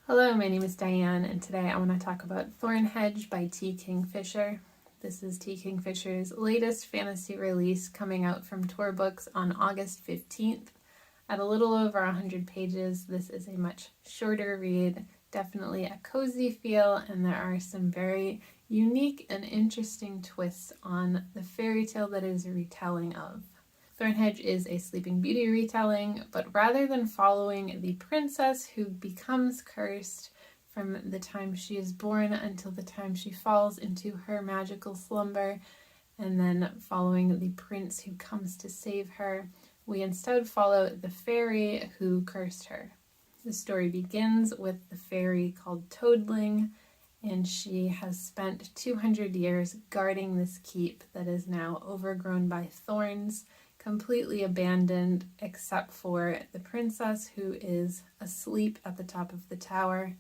Hello, my name is Diane, and today I want to talk about Thornhedge by T. Kingfisher. This is T. Kingfisher's latest fantasy release coming out from Tor Books on August 15th. At a little over 100 pages, this is a much shorter read, definitely a cozy feel, and there are some very unique and interesting twists on the fairy tale that it is a retelling of. Thornhedge is a Sleeping Beauty retelling, but rather than following the princess who becomes cursed from the time she is born until the time she falls into her magical slumber, and then following the prince who comes to save her, we instead follow the fairy who cursed her. The story begins with the fairy called Toadling, and she has spent 200 years guarding this keep that is now overgrown by thorns, completely abandoned except for the princess who is asleep at the top of the tower.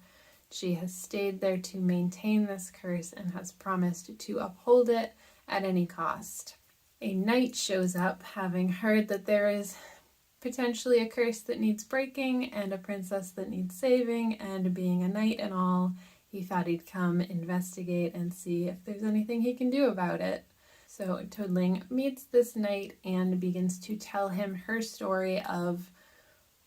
She has stayed there to maintain this curse and has promised to uphold it at any cost. A knight shows up, having heard that there is potentially a curse that needs breaking and a princess that needs saving, and being a knight and all, he thought he'd come investigate and see if there's anything he can do about it. So Toadling meets this knight and begins to tell him her story of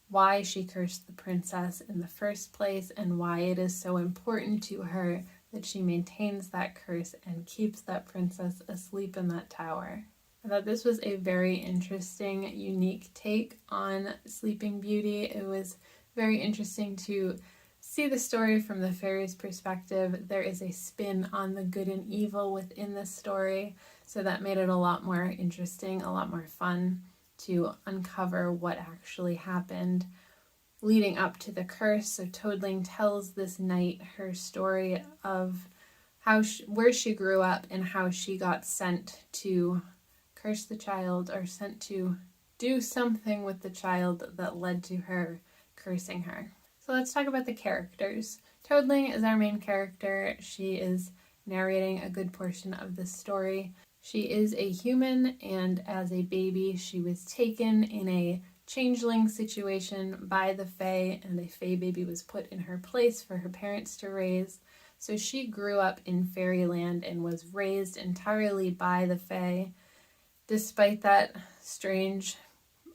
why she cursed the princess in the first place and why it is so important to her that she maintains that curse and keeps that princess asleep in that tower. I thought this was a very interesting, unique take on Sleeping Beauty. It was very interesting to see the story from the fairy's perspective. There is a spin on the good and evil within this story, so that made it a lot more interesting, a lot more fun to uncover what actually happened leading up to the curse. So Toadling tells this knight her story of where she grew up and how she got sent to curse the child, or sent to do something with the child that led to her cursing her. So let's talk about the characters. Toadling is our main character. She is narrating a good portion of the story. She is a human, and as a baby, she was taken in a changeling situation by the Fae, and a Fae baby was put in her place for her parents to raise. So she grew up in fairyland and was raised entirely by the Fae. Despite that strange,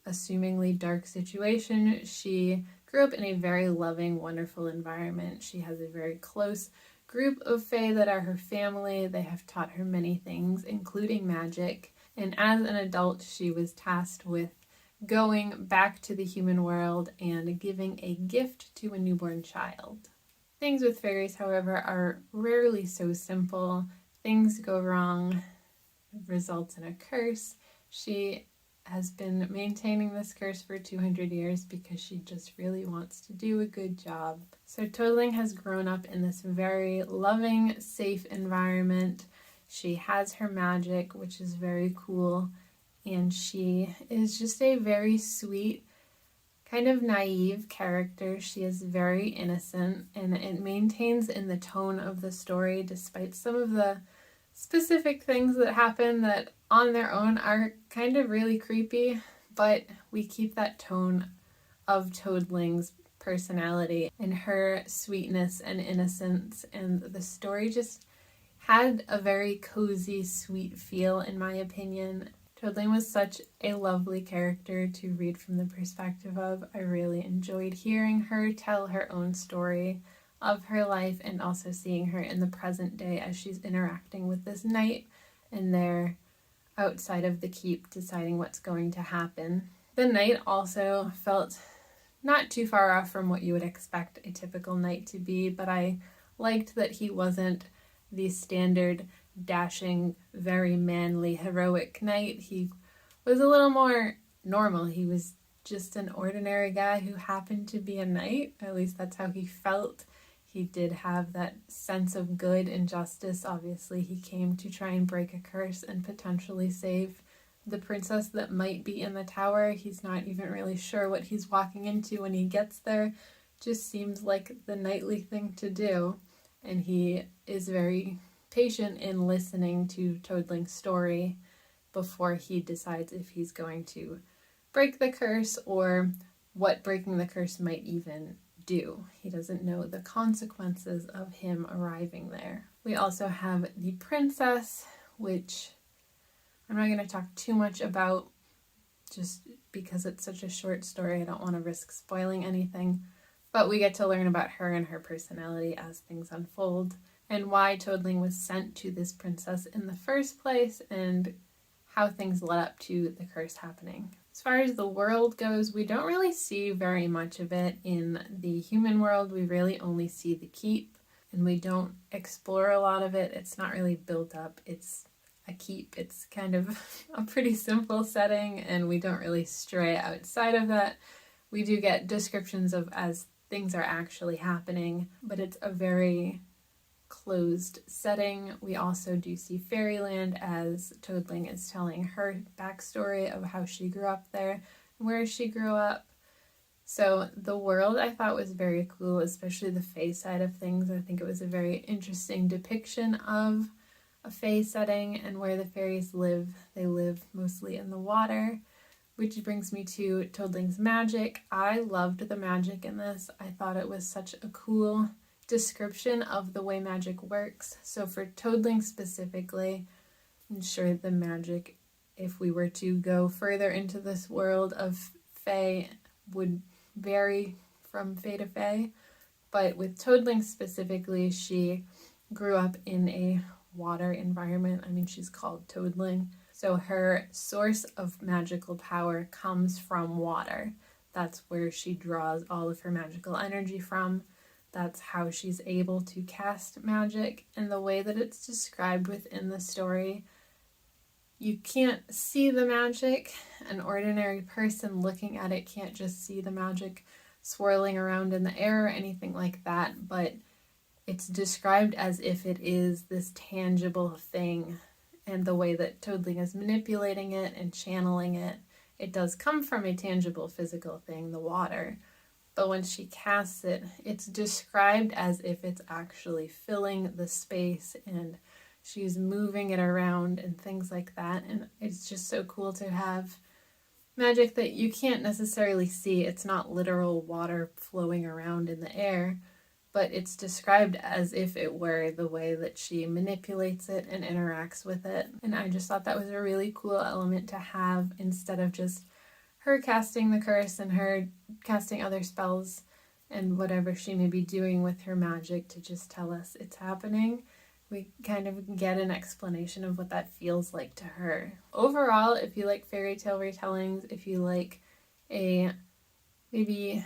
assumingly dark situation, she grew up in a very loving, wonderful environment. She has a very close group of Fae that are her family. They have taught her many things, including magic. And as an adult, she was tasked with going back to the human world and giving a gift to a newborn child. Things with fairies, however, are rarely so simple. Things go wrong, results in a curse. She has been maintaining this curse for 200 years because she just really wants to do a good job. So Toadling has grown up in this very loving, safe environment. She has her magic, which is very cool, and she is just a very sweet, kind of naive character. She is very innocent, and it maintains in the tone of the story, despite some of the specific things that happen that on their own are kind of really creepy, but we keep that tone of Toadling's personality and her sweetness and innocence, and the story just had a very cozy, sweet feel, in my opinion. Toadling was such a lovely character to read from the perspective of. I really enjoyed hearing her tell her own story of her life, and also seeing her in the present day as she's interacting with this knight, and they're outside of the keep deciding what's going to happen. The knight also felt not too far off from what you would expect a typical knight to be, but I liked that he wasn't the standard dashing, very manly, heroic knight. He was a little more normal. He was just an ordinary guy who happened to be a knight. At least that's how he felt. He did have that sense of good and justice. Obviously, he came to try and break a curse and potentially save the princess that might be in the tower. He's not even really sure what he's walking into when he gets there. Just seems like the knightly thing to do. And he is very patient in listening to Toadling's story before he decides if he's going to break the curse or what breaking the curse might even do. He doesn't know the consequences of him arriving there. We also have the princess, which I'm not going to talk too much about just because it's such a short story. I don't want to risk spoiling anything. But we get to learn about her and her personality as things unfold, and why Toadling was sent to this princess in the first place, and how things led up to the curse happening. As far as the world goes, we don't really see very much of it in the human world. We really only see the keep, and we don't explore a lot of it. It's not really built up. It's a keep. It's kind of a pretty simple setting, and we don't really stray outside of that. We do get descriptions of as things are actually happening, but it's a very closed setting. We also do see fairyland as Toadling is telling her backstory of how she grew up there, where she grew up. So the world I thought was very cool, especially the fae side of things. I think it was a very interesting depiction of a fae setting and where the fairies live. They live mostly in the water, which brings me to Toadling's magic. I loved the magic in this. I thought it was such a cool description of the way magic works. So for Toadling specifically, I'm sure the magic, if we were to go further into this world of fae, would vary from fae to fae. But with Toadling specifically, she grew up in a water environment. I mean, she's called Toadling. So her source of magical power comes from water. That's where she draws all of her magical energy from. That's how she's able to cast magic. And the way that it's described within the story, you can't see the magic. An ordinary person looking at it can't just see the magic swirling around in the air or anything like that, but it's described as if it is this tangible thing. And the way that Toadling is manipulating it and channeling it, it does come from a tangible physical thing, the water. But when she casts it, it's described as if it's actually filling the space and she's moving it around and things like that. And it's just so cool to have magic that you can't necessarily see. It's not literal water flowing around in the air, but it's described as if it were the way that she manipulates it and interacts with it. And I just thought that was a really cool element to have instead of just her casting the curse and her casting other spells and whatever she may be doing with her magic to just tell us it's happening. We kind of get an explanation of what that feels like to her. Overall, if you like fairy tale retellings, if you like a maybe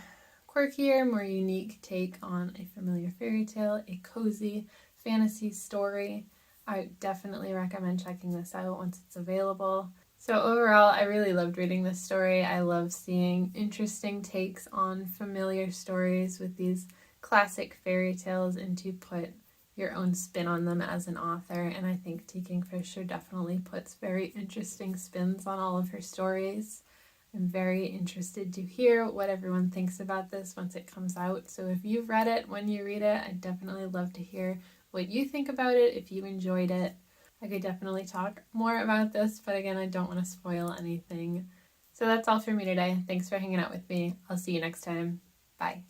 quirkier, more unique take on a familiar fairy tale, a cozy fantasy story, I definitely recommend checking this out once it's available. So overall, I really loved reading this story. I love seeing interesting takes on familiar stories with these classic fairy tales and to put your own spin on them as an author. And I think T. Kingfisher definitely puts very interesting spins on all of her stories. I'm very interested to hear what everyone thinks about this once it comes out. So if you've read it, when you read it, I'd definitely love to hear what you think about it, if you enjoyed it. I could definitely talk more about this, but again, I don't want to spoil anything. So that's all for me today. Thanks for hanging out with me. I'll see you next time. Bye.